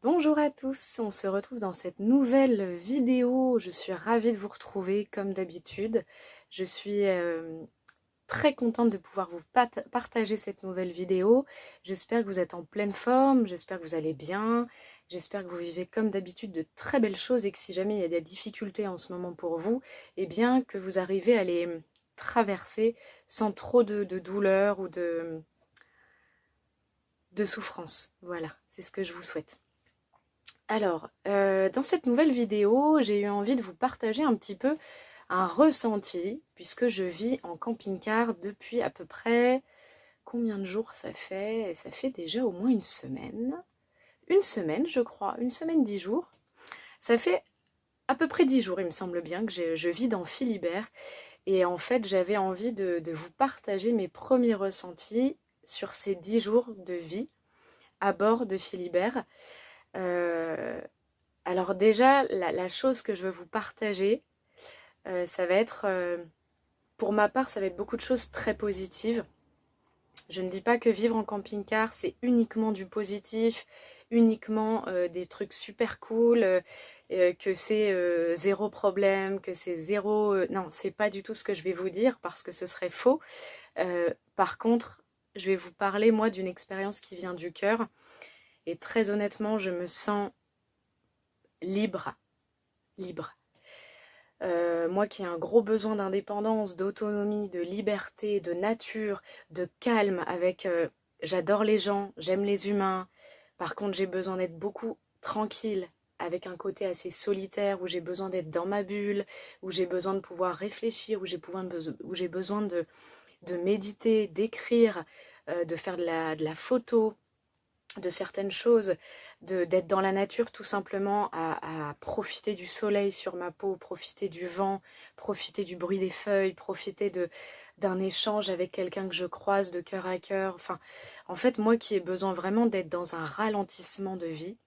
Bonjour à tous, on se retrouve dans cette nouvelle vidéo. Je suis ravie de vous retrouver comme d'habitude. Je suis très contente de pouvoir vous partager cette nouvelle vidéo. J'espère que vous êtes en pleine forme, j'espère que vous allez bien, j'espère que vous vivez comme d'habitude de très belles choses et que si jamais il y a des difficultés en ce moment pour vous, eh bien que vous arrivez à les traverser sans trop de douleur ou de souffrance. Voilà, c'est ce que je vous souhaite. Alors, dans cette nouvelle vidéo, j'ai eu envie de vous partager un petit peu un ressenti, puisque je vis en camping-car depuis à peu près... Combien de jours ça fait? Ça fait déjà au moins une semaine. Une semaine, je crois. Une semaine, 10 jours. Ça fait à peu près 10 jours, il me semble bien, que je vis dans Philibert. Et en fait, j'avais envie de vous partager mes premiers ressentis sur ces 10 jours de vie à bord de Philibert. Alors déjà, la chose que je veux vous partager, ça va être, pour ma part, ça va être beaucoup de choses très positives. Je ne dis pas que vivre en camping-car, c'est uniquement du positif, uniquement des trucs super cool, que c'est zéro problème, que c'est zéro... non, c'est pas du tout ce que je vais vous dire parce que ce serait faux. Par contre, je vais vous parler, moi, d'une expérience qui vient du cœur. Et très honnêtement, je me sens libre. Moi qui ai un gros besoin d'indépendance, d'autonomie, de liberté, de nature, de calme, avec... j'adore les gens, j'aime les humains. Par contre, j'ai besoin d'être beaucoup tranquille, avec un côté assez solitaire, où j'ai besoin d'être dans ma bulle, où j'ai besoin de pouvoir réfléchir, où j'ai besoin de méditer, d'écrire, de faire de la photo, de certaines choses, d'être dans la nature tout simplement, à profiter du soleil sur ma peau, profiter du vent, profiter du bruit des feuilles, profiter d'un échange avec quelqu'un que je croise de cœur à cœur. Enfin, en fait, moi qui ai besoin vraiment d'être dans un ralentissement de vie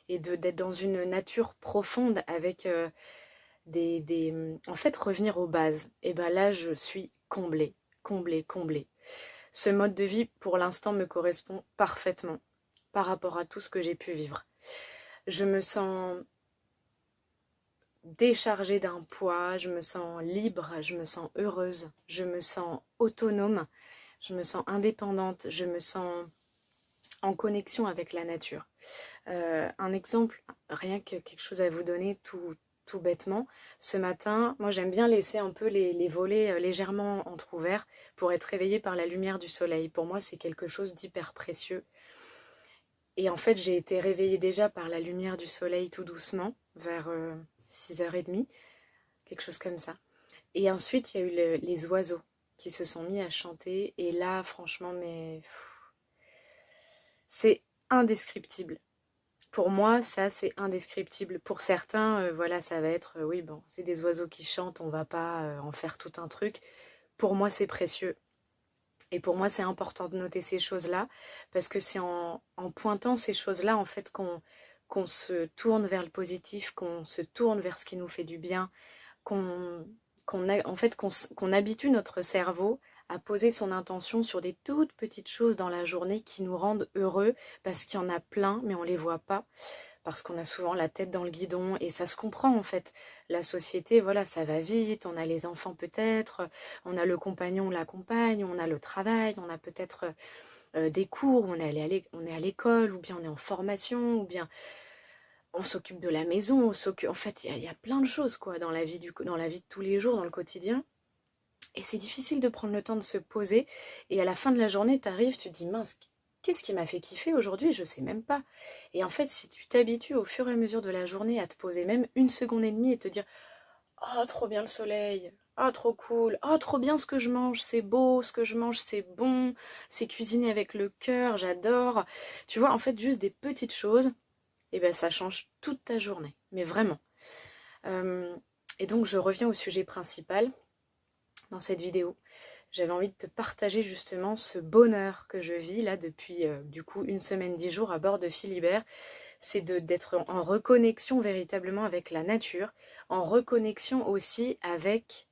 et d'être dans une nature profonde avec en fait, revenir aux bases. Et ben là, je suis comblée. Ce mode de vie, pour l'instant, me correspond parfaitement par rapport à tout ce que j'ai pu vivre. Je me sens déchargée d'un poids, je me sens libre, je me sens heureuse, je me sens autonome, je me sens indépendante, je me sens en connexion avec la nature. Un exemple, rien que quelque chose à vous donner tout bêtement. Ce matin, moi j'aime bien laisser un peu les volets légèrement entrouverts pour être réveillée par la lumière du soleil. Pour moi, c'est quelque chose d'hyper précieux. Et en fait, j'ai été réveillée déjà par la lumière du soleil tout doucement, vers 6h30, quelque chose comme ça. Et ensuite, il y a eu les oiseaux qui se sont mis à chanter. Et là, franchement, c'est indescriptible. Pour moi, ça, c'est indescriptible. Pour certains, voilà, ça va être, oui, bon, c'est des oiseaux qui chantent, on va pas en faire tout un truc. Pour moi, c'est précieux. Et pour moi, c'est important de noter ces choses-là, parce que c'est en pointant ces choses-là, en fait, qu'on se tourne vers le positif, qu'on se tourne vers ce qui nous fait du bien, qu'on habitue notre cerveau à poser son intention sur des toutes petites choses dans la journée qui nous rendent heureux, parce qu'il y en a plein, mais on ne les voit pas, parce qu'on a souvent la tête dans le guidon, et ça se comprend en fait. La société, voilà, ça va vite, on a les enfants peut-être, on a le compagnon ou la compagne, on a le travail, on a peut-être des cours, on est à l'école, ou bien on est en formation, ou bien on s'occupe de la maison, en fait, il y a plein de choses quoi dans la vie de tous les jours, dans le quotidien. Et c'est difficile de prendre le temps de se poser, et à la fin de la journée, tu arrives, tu te dis mince, qu'est-ce qui m'a fait kiffer aujourd'hui? Je sais même pas. Et en fait, si tu t'habitues au fur et à mesure de la journée à te poser même 1 seconde et demie et te dire oh, trop bien le soleil, oh, trop cool, oh, trop bien ce que je mange, c'est beau, ce que je mange, c'est bon, c'est cuisiné avec le cœur, j'adore. Tu vois, en fait, juste des petites choses, et ben ça change toute ta journée, mais vraiment. Et donc, je reviens au sujet principal dans cette vidéo. J'avais envie de te partager justement ce bonheur que je vis là depuis du coup 1 semaine, 10 jours à bord de Philibert. C'est d'être en reconnexion véritablement avec la nature, en reconnexion aussi avec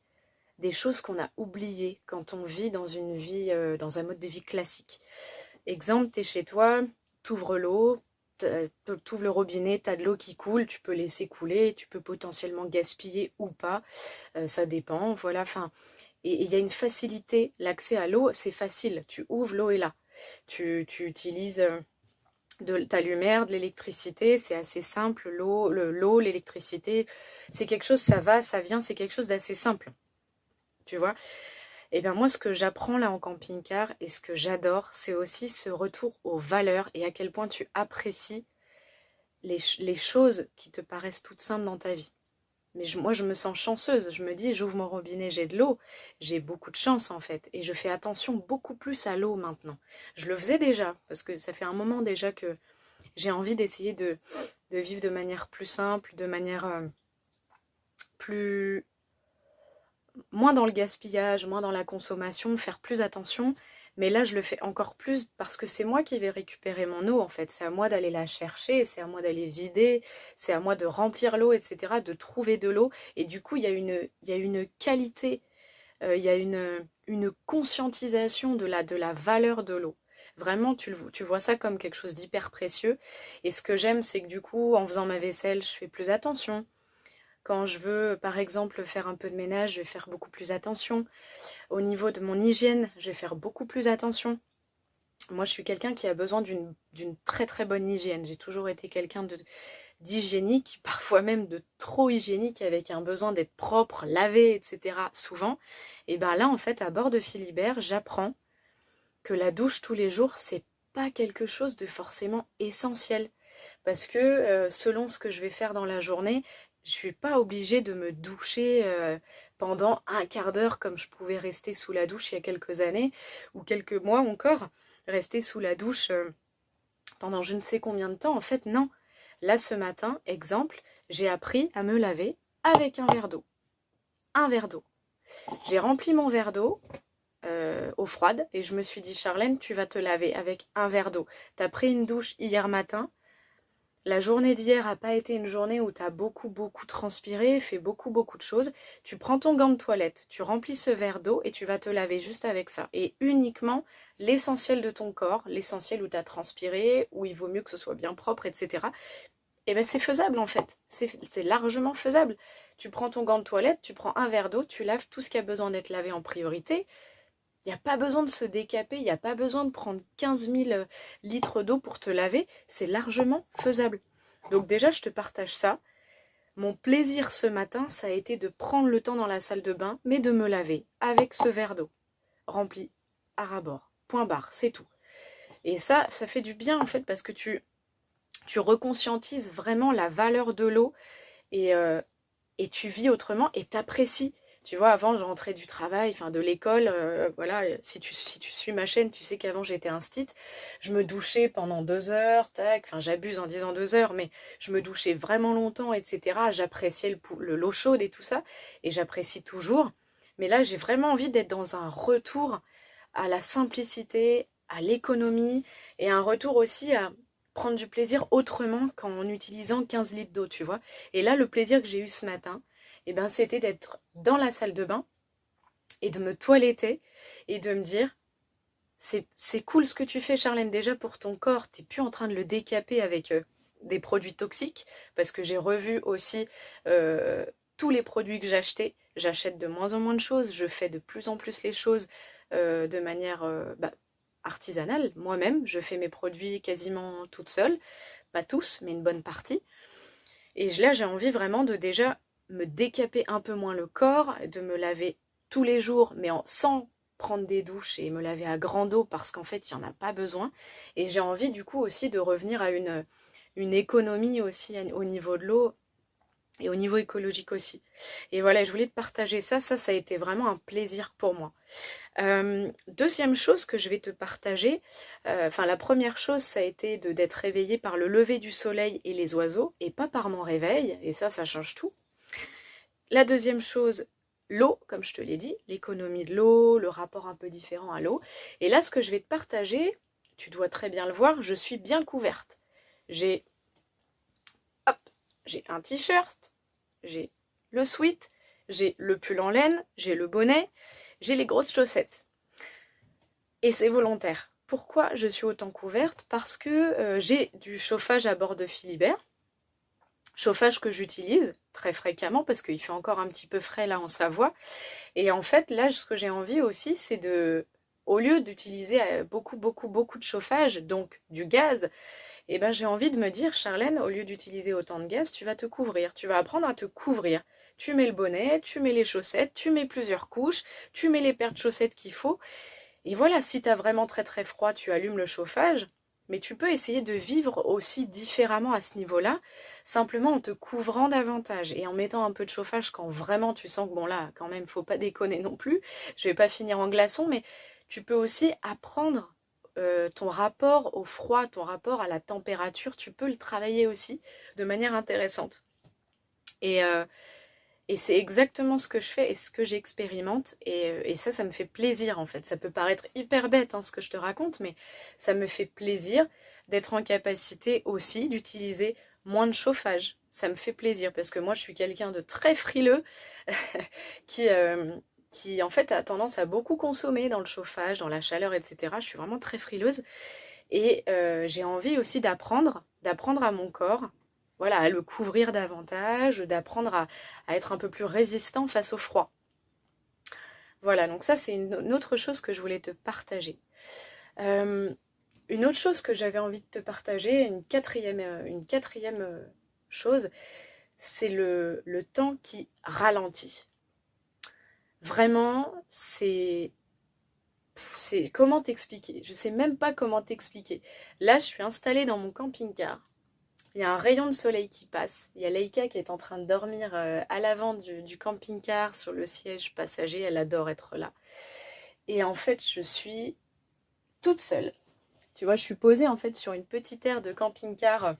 des choses qu'on a oubliées quand on vit dans une vie, dans un mode de vie classique. Exemple, tu es chez toi, t'ouvres l'eau, t'ouvres le robinet, t'as de l'eau qui coule, tu peux laisser couler, tu peux potentiellement gaspiller ou pas, ça dépend, voilà, enfin, et il y a une facilité, l'accès à l'eau, c'est facile, tu ouvres, l'eau est là, tu utilises de ta lumière, de l'électricité, c'est assez simple, l'eau, l'électricité, c'est quelque chose, ça va, ça vient, c'est quelque chose d'assez simple, tu vois. Et bien moi, ce que j'apprends là en camping-car et ce que j'adore, c'est aussi ce retour aux valeurs et à quel point tu apprécies les choses qui te paraissent toutes simples dans ta vie. Mais moi, je me sens chanceuse. Je me dis, j'ouvre mon robinet, j'ai de l'eau. J'ai beaucoup de chance, en fait. Et je fais attention beaucoup plus à l'eau maintenant. Je le faisais déjà, parce que ça fait un moment déjà que j'ai envie d'essayer de vivre de manière plus simple, de manière plus... moins dans le gaspillage, moins dans la consommation, faire plus attention. Mais là, je le fais encore plus parce que c'est moi qui vais récupérer mon eau, en fait. C'est à moi d'aller la chercher, c'est à moi d'aller vider, c'est à moi de remplir l'eau, etc., de trouver de l'eau. Et du coup, il y a une qualité, il y a une conscientisation de la valeur de l'eau. Vraiment, tu vois ça comme quelque chose d'hyper précieux. Et ce que j'aime, c'est que du coup, en faisant ma vaisselle, je fais plus attention. Quand je veux, par exemple, faire un peu de ménage, je vais faire beaucoup plus attention. Au niveau de mon hygiène, je vais faire beaucoup plus attention. Moi, je suis quelqu'un qui a besoin d'une très très bonne hygiène. J'ai toujours été quelqu'un d'hygiénique, parfois même de trop hygiénique, avec un besoin d'être propre, lavé, etc. souvent. Et bien là, en fait, à bord de Philibert, j'apprends que la douche tous les jours, c'est pas quelque chose de forcément essentiel. Parce que selon ce que je vais faire dans la journée, je suis pas obligée de me doucher pendant un quart d'heure comme je pouvais rester sous la douche il y a quelques années ou quelques mois encore, rester sous la douche pendant je ne sais combien de temps. En fait, non. Là, ce matin, exemple, j'ai appris à me laver avec un verre d'eau. Un verre d'eau. J'ai rempli mon verre d'eau eau froide et je me suis dit, Charlène, tu vas te laver avec un verre d'eau. T'as pris une douche hier matin. La journée d'hier n'a pas été une journée où tu as beaucoup transpiré, fait beaucoup de choses. Tu prends ton gant de toilette, tu remplis ce verre d'eau et tu vas te laver juste avec ça. Et uniquement l'essentiel de ton corps, l'essentiel où tu as transpiré, où il vaut mieux que ce soit bien propre, etc. Et bien c'est faisable en fait, c'est largement faisable. Tu prends ton gant de toilette, tu prends un verre d'eau, tu laves tout ce qui a besoin d'être lavé en priorité. Il n'y a pas besoin de se décaper, il n'y a pas besoin de prendre 15 000 litres d'eau pour te laver, c'est largement faisable. Donc déjà, je te partage ça. Mon plaisir ce matin, ça a été de prendre le temps dans la salle de bain, mais de me laver avec ce verre d'eau, rempli à ras-bord, point barre, c'est tout. Et ça fait du bien en fait, parce que tu reconscientises vraiment la valeur de l'eau et tu vis autrement et t'apprécies. Tu vois, avant, je rentrais du travail, enfin de l'école, voilà, si tu suis ma chaîne, tu sais qu'avant j'étais instite, je me douchais pendant 2 heures, tac, enfin j'abuse en disant 2 heures, mais je me douchais vraiment longtemps, etc. J'appréciais l'eau chaude et tout ça, et j'apprécie toujours. Mais là, j'ai vraiment envie d'être dans un retour à la simplicité, à l'économie, et un retour aussi à prendre du plaisir autrement qu'en utilisant 15 litres d'eau, tu vois. Et là, le plaisir que j'ai eu ce matin, eh ben, c'était d'être dans la salle de bain et de me toiletter et de me dire c'est cool ce que tu fais, Charlène, déjà pour ton corps, t'es plus en train de le décaper avec des produits toxiques, parce que j'ai revu aussi tous les produits que j'achetais. J'achète de moins en moins de choses, je fais de plus en plus les choses de manière artisanale. Moi-même, je fais mes produits quasiment toute seule, pas tous, mais une bonne partie. Et là, j'ai envie vraiment de déjà me décaper un peu moins le corps, de me laver tous les jours, mais sans prendre des douches et me laver à grande eau, parce qu'en fait, il n'y en a pas besoin. Et j'ai envie du coup aussi de revenir à une économie aussi au niveau de l'eau et au niveau écologique aussi. Et voilà, je voulais te partager ça. Ça a été vraiment un plaisir pour moi. Deuxième chose que je vais te partager, la première chose, ça a été d'être réveillée par le lever du soleil et les oiseaux, et pas par mon réveil, et ça change tout. La deuxième chose, l'eau, comme je te l'ai dit, l'économie de l'eau, le rapport un peu différent à l'eau. Et là, ce que je vais te partager, tu dois très bien le voir, je suis bien couverte. J'ai un t-shirt, j'ai le sweat, J'ai le pull en laine, j'ai le bonnet, j'ai les grosses chaussettes. Et c'est volontaire. Pourquoi je suis autant couverte? Parce que j'ai du chauffage à bord de Philibert. Chauffage que j'utilise très fréquemment parce qu'il fait encore un petit peu frais là en Savoie. Et en fait, là, ce que j'ai envie aussi, c'est de, au lieu d'utiliser beaucoup de chauffage, donc du gaz, eh ben, j'ai envie de me dire, Charlène, au lieu d'utiliser autant de gaz, tu vas te couvrir. Tu vas apprendre à te couvrir. Tu mets le bonnet, tu mets les chaussettes, tu mets plusieurs couches, tu mets les paires de chaussettes qu'il faut. Et voilà, si t'as vraiment très froid, tu allumes le chauffage. Mais tu peux essayer de vivre aussi différemment à ce niveau-là, simplement en te couvrant davantage et en mettant un peu de chauffage quand vraiment tu sens que bon là, quand même, faut pas déconner non plus. Je vais pas finir en glaçon, mais tu peux aussi apprendre ton rapport au froid, ton rapport à la température. Tu peux le travailler aussi de manière intéressante. Et, euh, et c'est exactement ce que je fais et ce que j'expérimente. Et ça me fait plaisir en fait. Ça peut paraître hyper bête ce que je te raconte, mais ça me fait plaisir d'être en capacité aussi d'utiliser moins de chauffage. Ça me fait plaisir parce que moi je suis quelqu'un de très frileux qui, qui en fait a tendance à beaucoup consommer dans le chauffage, dans la chaleur, etc. Je suis vraiment très frileuse. Et j'ai envie aussi d'apprendre à mon corps, voilà, à le couvrir davantage, d'apprendre à être un peu plus résistant face au froid. Voilà, donc ça c'est une autre chose que je voulais te partager. Une autre chose que j'avais envie de te partager, une quatrième chose, c'est le temps qui ralentit. Vraiment, c'est comment t'expliquer? Je sais même pas comment t'expliquer. Là, je suis installée dans mon camping-car. Il y a un rayon de soleil qui passe. Il y a Leïka qui est en train de dormir à l'avant du camping-car sur le siège passager. Elle adore être là. Et en fait, je suis toute seule. Tu vois, je suis posée en fait sur une petite aire de camping-car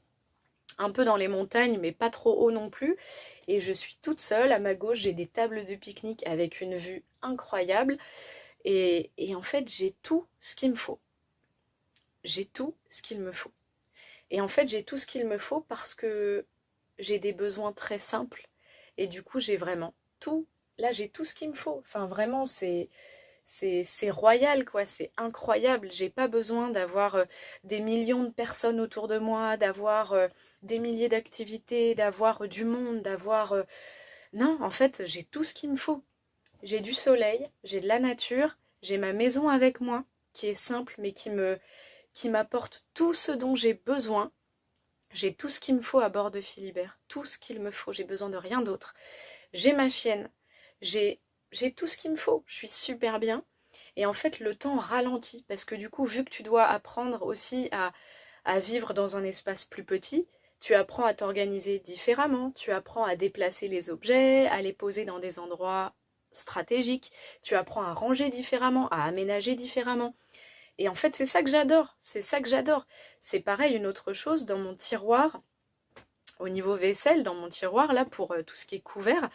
un peu dans les montagnes, mais pas trop haut non plus. Et je suis toute seule. À ma gauche, j'ai des tables de pique-nique avec une vue incroyable. Et en fait, j'ai tout ce qu'il me faut. J'ai tout ce qu'il me faut. Et en fait, j'ai tout ce qu'il me faut parce que j'ai des besoins très simples. Et du coup, j'ai vraiment tout. Là, j'ai tout ce qu'il me faut. Enfin, vraiment, c'est royal, quoi. C'est incroyable. J'ai pas besoin d'avoir des millions de personnes autour de moi, d'avoir des milliers d'activités, d'avoir du monde, d'avoir... Non, en fait, j'ai tout ce qu'il me faut. J'ai du soleil, j'ai de la nature, j'ai ma maison avec moi, qui est simple, mais qui m'apporte tout ce dont j'ai besoin. J'ai tout ce qu'il me faut à bord de Philibert, tout ce qu'il me faut, j'ai besoin de rien d'autre. J'ai ma chienne, j'ai tout ce qu'il me faut, je suis super bien. Et en fait, le temps ralentit, parce que du coup, vu que tu dois apprendre aussi à vivre dans un espace plus petit, tu apprends à t'organiser différemment, tu apprends à déplacer les objets, à les poser dans des endroits stratégiques, tu apprends à ranger différemment, à aménager différemment. Et en fait, c'est ça que j'adore, c'est ça que j'adore. C'est pareil, une autre chose, dans mon tiroir, au niveau vaisselle, dans mon tiroir, là, pour tout ce qui est couvert,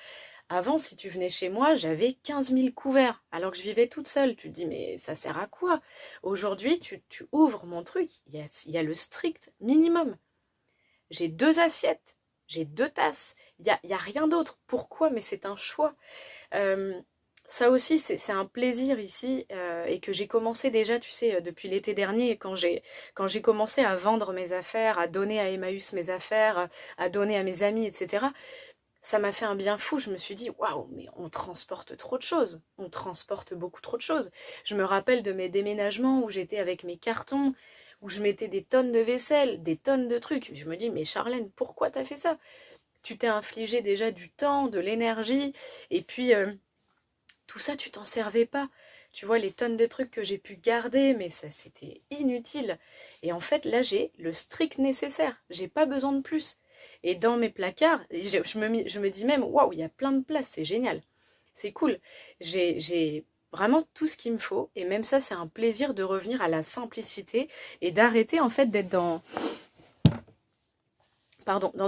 avant, si tu venais chez moi, j'avais 15 000 couverts, alors que je vivais toute seule. Tu te dis, mais ça sert à quoi? Aujourd'hui, tu ouvres mon truc, il y a le strict minimum. J'ai 2 assiettes, j'ai 2 tasses, il y a rien d'autre. Pourquoi? Mais c'est un choix. Ça aussi, c'est un plaisir ici et que j'ai commencé déjà, tu sais, depuis l'été dernier, quand j'ai commencé à vendre mes affaires, à donner à Emmaüs mes affaires, à donner à mes amis, etc. Ça m'a fait un bien fou. Je me suis dit, waouh, mais on transporte trop de choses. On transporte beaucoup trop de choses. Je me rappelle de mes déménagements où j'étais avec mes cartons, où je mettais des tonnes de vaisselle, des tonnes de trucs. Je me dis, mais Charlène, pourquoi t'as fait ça? Tu t'es infligé déjà du temps, de l'énergie, et puis tout ça, tu t'en servais pas. Tu vois, les tonnes de trucs que j'ai pu garder, mais ça, c'était inutile. Et en fait, là, j'ai le strict nécessaire. J'ai pas besoin de plus. Et dans mes placards, je me dis même, waouh, il y a plein de place, c'est génial. C'est cool. J'ai vraiment tout ce qu'il me faut. Et même ça, c'est un plaisir de revenir à la simplicité et d'arrêter, en fait, d'être dans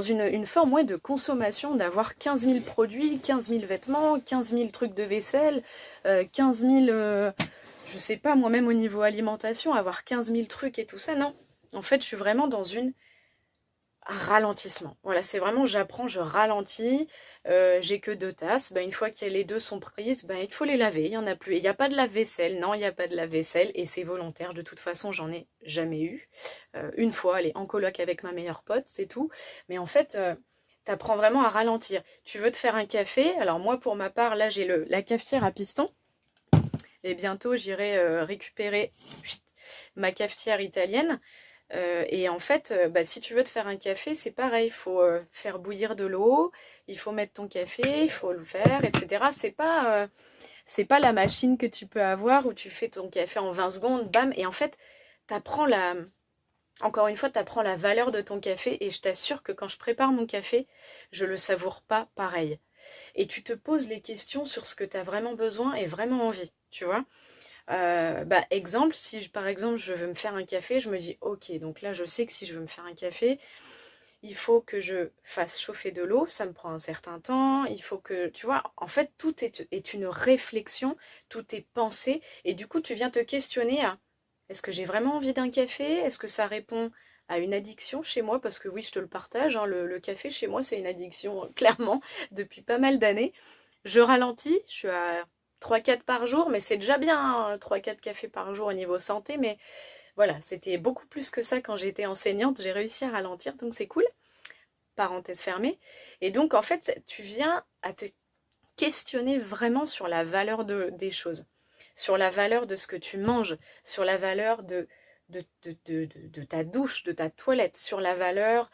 une forme de consommation, d'avoir 15 000 produits, 15 000 vêtements, 15 000 trucs de vaisselle, 15 000, je sais pas, moi-même au niveau alimentation, avoir 15 000 trucs et tout ça, non. En fait, je suis vraiment dans une un ralentissement. Voilà, c'est vraiment j'apprends, je ralentis, j'ai que 2 tasses, ben, une fois que les 2 sont prises, ben, il faut les laver, il n'y en a plus. Il n'y a pas de lave-vaisselle, non, il n'y a pas de lave-vaisselle, et c'est volontaire, de toute façon, j'en ai jamais eu. Une fois, elle est en coloc avec ma meilleure pote, c'est tout. Mais en fait, t'apprends vraiment à ralentir. Tu veux te faire un café, alors moi, pour ma part, là, j'ai la cafetière à piston, et bientôt, j'irai récupérer ma cafetière italienne. Et en fait, bah, si tu veux te faire un café, c'est pareil, il faut faire bouillir de l'eau, il faut mettre ton café, il faut le faire, etc. C'est pas la machine que tu peux avoir où tu fais ton café en 20 secondes, bam, et en fait, t'apprends encore une fois, t'apprends la valeur de ton café, et je t'assure que quand je prépare mon café, je le savoure pas pareil. Et tu te poses les questions sur ce que tu as vraiment besoin et vraiment envie, tu vois. Bah, exemple, si par exemple je veux me faire un café, je me dis ok, donc là je sais que si je veux me faire un café, il faut que je fasse chauffer de l'eau, ça me prend un certain temps, il faut que, tu vois, en fait tout est une réflexion, tout est pensé, et du coup tu viens te questionner à est-ce que j'ai vraiment envie d'un café? Est-ce que ça répond à une addiction chez moi? Parce que oui, je te le partage, hein, le café chez moi c'est une addiction, clairement, depuis pas mal d'années. Je ralentis, je suis à 3-4 par jour, mais c'est déjà bien, hein, 3-4 cafés par jour au niveau santé, mais voilà, c'était beaucoup plus que ça quand j'étais enseignante, j'ai réussi à ralentir, donc c'est cool, parenthèse fermée. Et donc en fait, tu viens à te questionner vraiment sur la valeur des choses, sur la valeur de ce que tu manges, sur la valeur de ta douche, de ta toilette, sur la valeur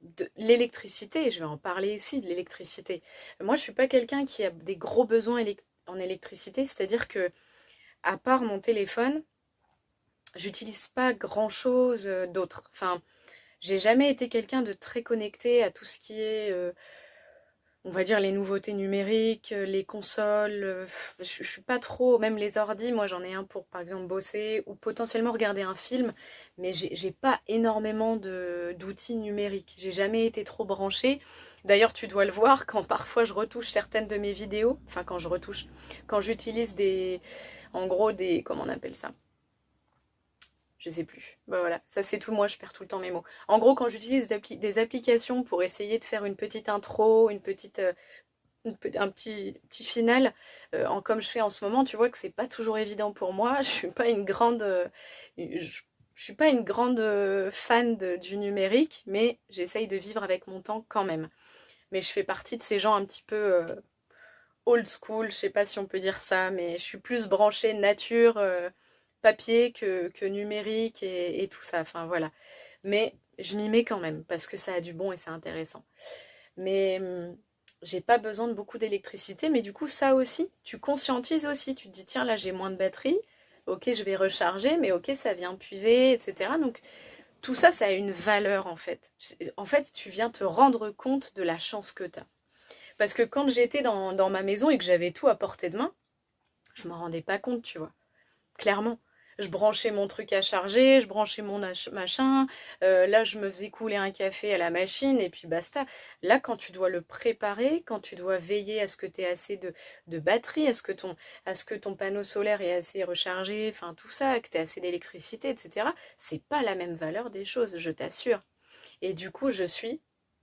de l'électricité, je vais en parler ici, de l'électricité. Moi, je suis pas quelqu'un qui a des gros besoins en électricité, c'est-à-dire que, à part mon téléphone, j'utilise pas grand-chose d'autre. Enfin, j'ai jamais été quelqu'un de très connecté à tout ce qui est on va dire les nouveautés numériques, les consoles, je suis pas trop, même les ordis, moi j'en ai un pour par exemple bosser ou potentiellement regarder un film, mais j'ai pas énormément d'outils numériques, j'ai jamais été trop branchée. D'ailleurs tu dois le voir quand parfois je retouche certaines de mes vidéos, enfin quand je retouche, quand j'utilise en gros comment on appelle ça? Je sais plus. Bah voilà, ça c'est tout moi, je perds tout le temps mes mots. En gros, quand j'utilise des applications pour essayer de faire une petite intro, un petit final, comme je fais en ce moment, tu vois que c'est pas toujours évident pour moi. Je suis pas une grande, je suis pas une grande fan du numérique, mais j'essaye de vivre avec mon temps quand même. Mais je fais partie de ces gens un petit peu old school, je sais pas si on peut dire ça, mais je suis plus branchée nature, papier que numérique et tout ça. Enfin voilà. Mais je m'y mets quand même parce que ça a du bon et c'est intéressant. Mais j'ai pas besoin de beaucoup d'électricité, mais du coup ça aussi, tu conscientises aussi, tu te dis tiens là j'ai moins de batterie, ok je vais recharger, mais ok ça vient puiser, etc. Donc tout ça, ça a une valeur en fait. En fait, tu viens te rendre compte de la chance que tu as. Parce que quand j'étais dans ma maison et que j'avais tout à portée de main, je m'en rendais pas compte, tu vois. Clairement. Je branchais mon truc à charger, je branchais mon machin, là je me faisais couler un café à la machine et puis basta. Là quand tu dois le préparer, quand tu dois veiller à ce que tu aies assez de batterie, à ce que ton panneau solaire est assez rechargé, enfin tout ça, que tu aies assez d'électricité, etc. C'est pas la même valeur des choses, je t'assure. Et du coup je suis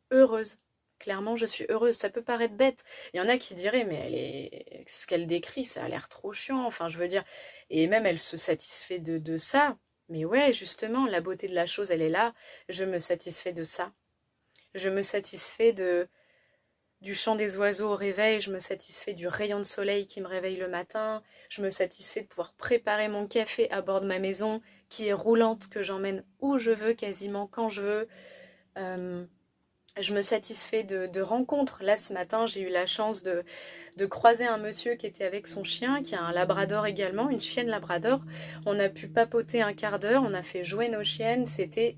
heureuse. Clairement, je suis heureuse. Ça peut paraître bête. Il y en a qui diraient, mais ce qu'elle décrit, ça a l'air trop chiant. Enfin, je veux dire, et même elle se satisfait de ça. Mais ouais, justement, la beauté de la chose, elle est là. Je me satisfais de ça. Je me satisfais du chant des oiseaux au réveil. Je me satisfais du rayon de soleil qui me réveille le matin. Je me satisfais de pouvoir préparer mon café à bord de ma maison, qui est roulante, que j'emmène où je veux, quasiment quand je veux. Je me satisfais de rencontres. Là, ce matin, j'ai eu la chance de croiser un monsieur qui était avec son chien, qui a un labrador également, une chienne labrador. On a pu papoter un quart d'heure, on a fait jouer nos chiennes. C'était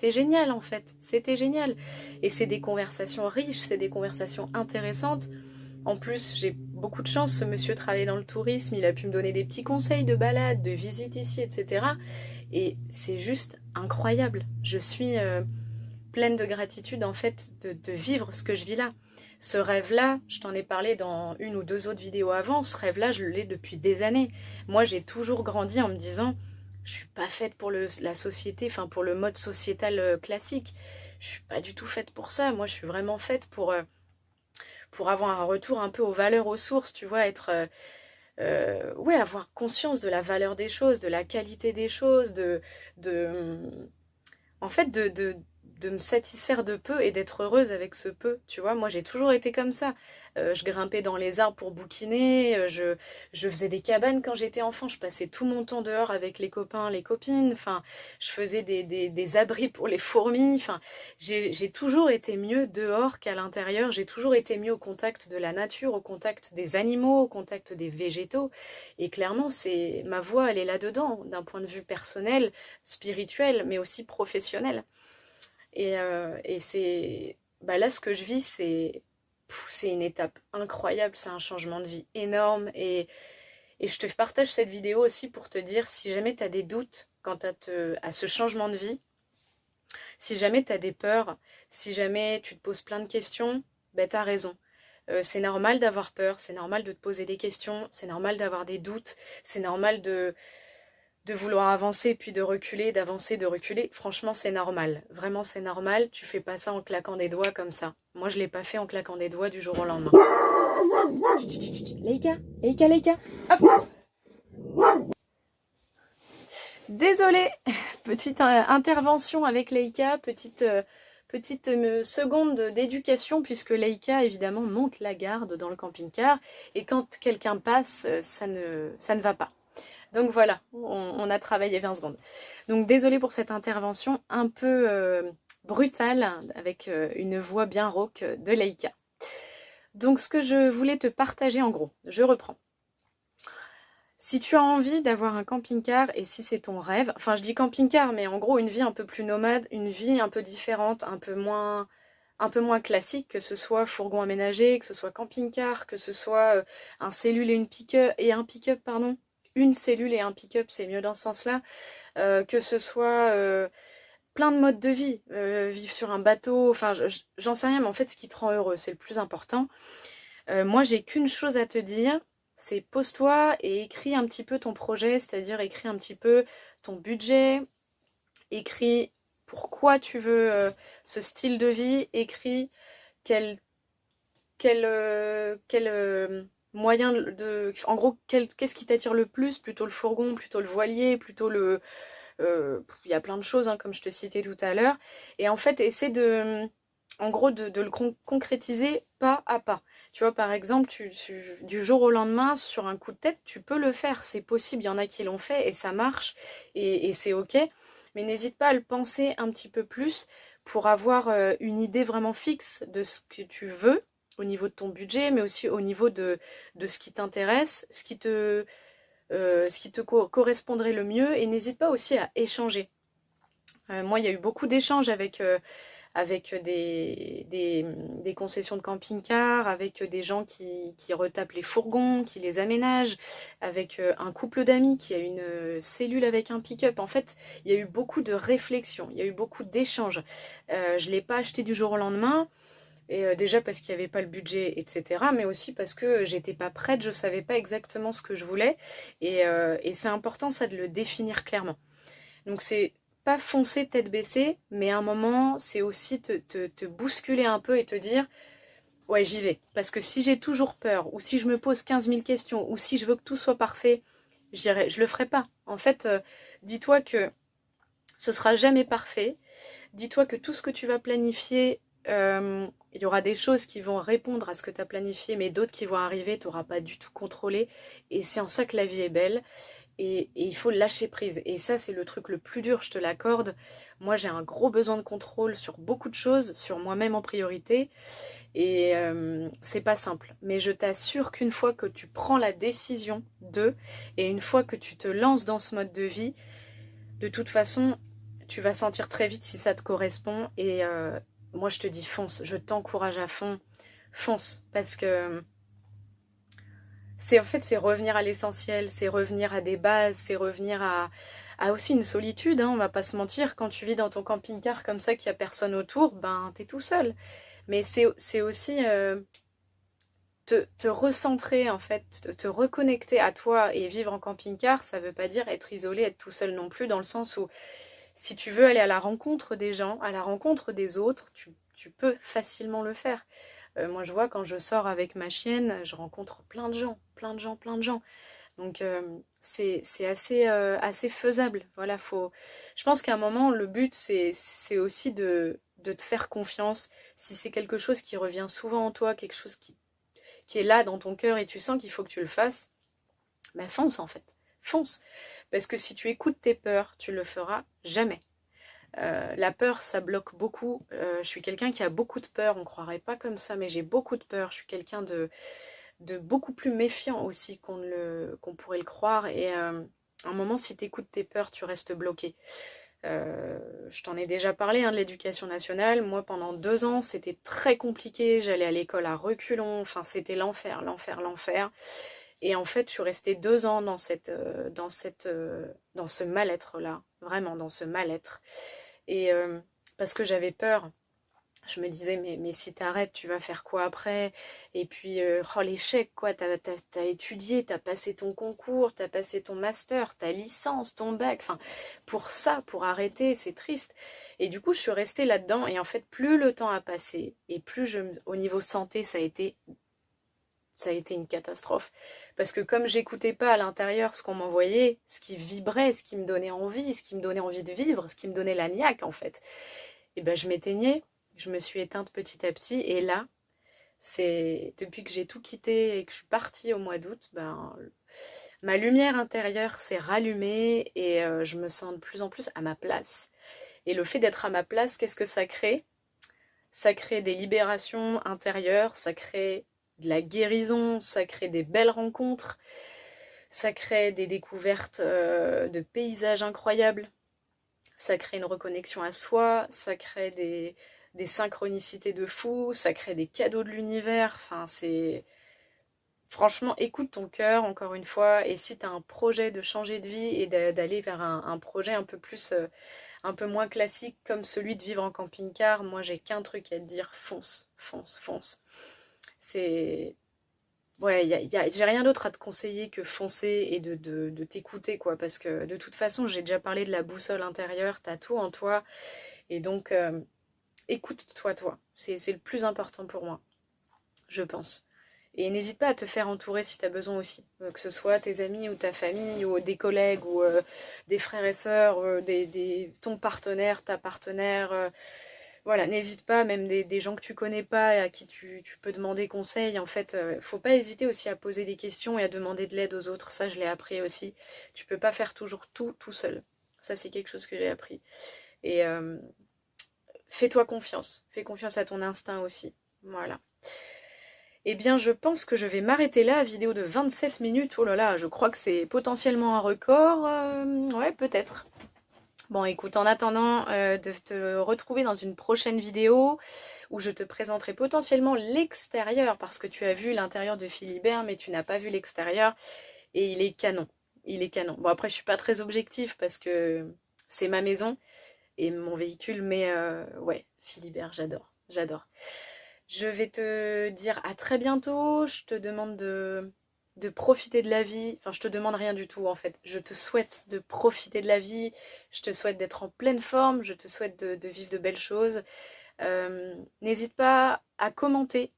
génial, en fait. C'était génial. Et c'est des conversations riches, c'est des conversations intéressantes. En plus, j'ai beaucoup de chance. Ce monsieur travaillait dans le tourisme, il a pu me donner des petits conseils de balade, de visite ici, etc. Et c'est juste incroyable. Je suis pleine de gratitude en fait de vivre ce que je vis là. Ce rêve-là, je t'en ai parlé dans une ou deux autres vidéos avant, ce rêve-là, je l'ai depuis des années. Moi, j'ai toujours grandi en me disant, Je suis pas faite pour la société, enfin pour le mode sociétal classique. Je suis pas du tout faite pour ça. Moi, je suis vraiment faite pour avoir un retour un peu aux valeurs, aux sources, tu vois, être... ouais, avoir conscience de la valeur des choses, de la qualité des choses, de en fait, de me satisfaire de peu et d'être heureuse avec ce peu, tu vois. Moi, j'ai toujours été comme ça. Je grimpais dans les arbres pour bouquiner, je faisais des cabanes quand j'étais enfant, je passais tout mon temps dehors avec les copains, les copines, enfin, je faisais des abris pour les fourmis, enfin, j'ai toujours été mieux dehors qu'à l'intérieur, j'ai toujours été mieux au contact de la nature, au contact des animaux, au contact des végétaux, et clairement, c'est ma voix, elle est là-dedans, d'un point de vue personnel, spirituel, mais aussi professionnel. Et c'est... Bah là, ce que je vis, c'est une étape incroyable, c'est un changement de vie énorme. Et je te partage cette vidéo aussi pour te dire, si jamais tu as des doutes quant à ce changement de vie, si jamais tu as des peurs, si jamais tu te poses plein de questions, ben tu as raison. C'est normal d'avoir peur, c'est normal de te poser des questions, c'est normal d'avoir des doutes, c'est normal de vouloir avancer puis de reculer, d'avancer, de reculer. Franchement, c'est normal. Vraiment, c'est normal. Tu fais pas ça en claquant des doigts comme ça. Moi, je l'ai pas fait en claquant des doigts du jour au lendemain. Leïka, Leïka, Leïka. Hop. Désolée. Petite intervention avec Leïka, petite seconde d'éducation, puisque Leïka, évidemment, monte la garde dans le camping-car. Et quand quelqu'un passe, ça ne va pas. Donc voilà, on a travaillé 20 secondes. Donc désolée pour cette intervention un peu brutale, avec une voix bien rauque de Leïka. Donc ce que je voulais te partager en gros, je reprends. Si tu as envie d'avoir un camping-car, et si c'est ton rêve, enfin je dis camping-car, mais en gros une vie un peu plus nomade, une vie un peu différente, un peu moins classique, que ce soit fourgon aménagé, que ce soit camping-car, que ce soit un cellule et un pick-up, pardon. Une cellule et un pick-up, c'est mieux dans ce sens-là, que ce soit plein de modes de vie, vivre sur un bateau, enfin j'en sais rien, mais en fait ce qui te rend heureux, c'est le plus important. Moi j'ai qu'une chose à te dire, c'est pose-toi et écris un petit peu ton projet, c'est-à-dire écris un petit peu ton budget, écris pourquoi tu veux ce style de vie, écris quel moyen de... En gros, qu'est-ce qui t'attire le plus? Plutôt le fourgon, plutôt le voilier, plutôt le... Il y a plein de choses, hein, comme je te citais tout à l'heure. Et en fait, essaie de... En gros, de le concrétiser pas à pas. Tu vois, par exemple, du jour au lendemain, sur un coup de tête, tu peux le faire. C'est possible, il y en a qui l'ont fait et ça marche. Et c'est ok. Mais n'hésite pas à le penser un petit peu plus pour avoir une idée vraiment fixe de ce que tu veux au niveau de ton budget, mais aussi au niveau de ce qui t'intéresse, ce qui te correspondrait le mieux. Et n'hésite pas aussi à échanger. Moi, il y a eu beaucoup d'échanges avec des concessions de camping-car, avec des gens qui retapent les fourgons, qui les aménagent, avec un couple d'amis qui a une cellule avec un pick-up. En fait, il y a eu beaucoup de réflexions, il y a eu beaucoup d'échanges. Je ne l'ai pas acheté du jour au lendemain, et déjà parce qu'il n'y avait pas le budget, etc. Mais aussi parce que j'étais pas prête, je savais pas exactement ce que je voulais. Et c'est important ça de le définir clairement. Donc c'est pas foncer tête baissée, mais à un moment, c'est aussi te bousculer un peu et te dire ouais, j'y vais. Parce que si j'ai toujours peur, ou si je me pose 15 000 questions, ou si je veux que tout soit parfait, je le ferai pas. En fait, dis-toi que ce sera jamais parfait. Dis-toi que tout ce que tu vas planifier, il y aura des choses qui vont répondre à ce que tu as planifié, mais d'autres qui vont arriver, tu n'auras pas du tout contrôlé. Et c'est en ça que la vie est belle. Et il faut lâcher prise. Et ça, c'est le truc le plus dur, je te l'accorde. Moi, j'ai un gros besoin de contrôle sur beaucoup de choses, sur moi-même en priorité. Et c'est pas simple. Mais je t'assure qu'une fois que tu prends la décision et une fois que tu te lances dans ce mode de vie, de toute façon, tu vas sentir très vite si ça te correspond. Et moi, je te dis fonce. Je t'encourage à fond. Fonce. Parce que... c'est revenir à l'essentiel, c'est revenir à des bases, c'est revenir à aussi une solitude, hein, on va pas se mentir, quand tu vis dans ton camping-car comme ça, qu'il n'y a personne autour, ben t'es tout seul. Mais c'est aussi te recentrer en fait, te reconnecter à toi et vivre en camping-car, ça veut pas dire être isolé, être tout seul non plus, dans le sens où si tu veux aller à la rencontre des gens, à la rencontre des autres, tu peux facilement le faire. Moi je vois quand je sors avec ma chienne, je rencontre plein de gens, plein de gens, plein de gens. Donc c'est assez faisable. Voilà, je pense qu'à un moment, le but, c'est aussi de te faire confiance. Si c'est quelque chose qui revient souvent en toi, quelque chose qui est là dans ton cœur et tu sens qu'il faut que tu le fasses, ben fonce en fait. Fonce. Parce que si tu écoutes tes peurs, tu le feras jamais. La peur, ça bloque beaucoup. Je suis quelqu'un qui a beaucoup de peur. On ne croirait pas comme ça, mais j'ai beaucoup de peur. Je suis quelqu'un de beaucoup plus méfiant aussi qu'on pourrait le croire. Et à un moment, si tu écoutes tes peurs, tu restes bloqué. Je t'en ai déjà parlé de l'éducation nationale. Moi, pendant 2 ans, c'était très compliqué. J'allais à l'école à reculons. Enfin, c'était l'enfer, l'enfer, l'enfer. Et en fait, je suis restée 2 ans dans ce mal-être-là. Vraiment, dans ce mal-être. Et parce que j'avais peur. Je me disais, mais si t'arrêtes, tu vas faire quoi après? Et puis, oh l'échec, quoi, t'as étudié, t'as passé ton concours, t'as passé ton master, ta licence, ton bac, enfin, pour ça, pour arrêter, c'est triste. Et du coup, je suis restée là-dedans, et en fait, plus le temps a passé, et plus au niveau santé, ça a été une catastrophe. Parce que comme j'écoutais pas à l'intérieur ce qu'on m'envoyait, ce qui vibrait, ce qui me donnait envie, ce qui me donnait envie de vivre, ce qui me donnait la niaque, en fait, et ben je m'éteignais. Je me suis éteinte petit à petit et là, c'est depuis que j'ai tout quitté et que je suis partie au mois d'août, ben, ma lumière intérieure s'est rallumée et je me sens de plus en plus à ma place. Et le fait d'être à ma place, qu'est-ce que ça crée? Ça crée des libérations intérieures, ça crée de la guérison, ça crée des belles rencontres, ça crée des découvertes de paysages incroyables, ça crée une reconnexion à soi, ça crée des synchronicités de fou, ça crée des cadeaux de l'univers, enfin c'est... Franchement, écoute ton cœur, encore une fois, et si tu as un projet de changer de vie et d'aller vers un projet un peu plus, un peu moins classique comme celui de vivre en camping-car, moi j'ai qu'un truc à te dire, fonce, fonce, fonce. C'est... Ouais, j'ai rien d'autre à te conseiller que foncer et de t'écouter, quoi, parce que de toute façon, j'ai déjà parlé de la boussole intérieure, t'as tout en toi, et donc... écoute-toi, toi. C'est le plus important pour moi, je pense. Et n'hésite pas à te faire entourer si tu as besoin aussi. Que ce soit tes amis ou ta famille ou des collègues ou des frères et sœurs, ton partenaire, ta partenaire. Voilà, n'hésite pas, même des gens que tu connais pas et à qui tu peux demander conseil. En fait, faut pas hésiter aussi à poser des questions et à demander de l'aide aux autres. Ça, je l'ai appris aussi. Tu peux pas faire toujours tout seul. Ça, c'est quelque chose que j'ai appris. Et fais-toi confiance. Fais confiance à ton instinct aussi. Voilà. Eh bien, je pense que je vais m'arrêter là, vidéo de 27 minutes. Oh là là, je crois que c'est potentiellement un record. Ouais, peut-être. Bon, écoute, en attendant de te retrouver dans une prochaine vidéo où je te présenterai potentiellement l'extérieur, parce que tu as vu l'intérieur de Philibert, mais tu n'as pas vu l'extérieur, et il est canon. Il est canon. Bon, après, je suis pas très objective parce que c'est ma maison et mon véhicule, mais ouais, Philibert, j'adore, j'adore. Je vais te dire à très bientôt, je te demande de profiter de la vie, enfin je te demande rien du tout en fait, je te souhaite de profiter de la vie, je te souhaite d'être en pleine forme, je te souhaite de vivre de belles choses. N'hésite pas à commenter.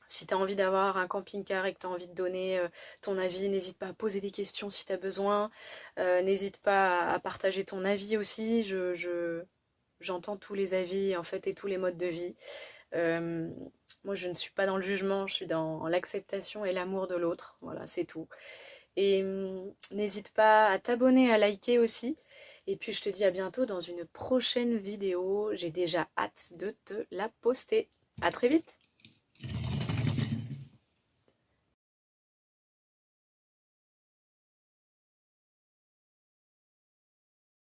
Si tu as envie d'avoir un camping-car et que tu as envie de donner ton avis, n'hésite pas à poser des questions si tu as besoin. N'hésite pas à partager ton avis aussi. J'entends tous les avis en fait et tous les modes de vie. Moi, je ne suis pas dans le jugement, je suis dans l'acceptation et l'amour de l'autre. Voilà, c'est tout. Et n'hésite pas à t'abonner, à liker aussi. Et puis, je te dis à bientôt dans une prochaine vidéo. J'ai déjà hâte de te la poster. À très vite!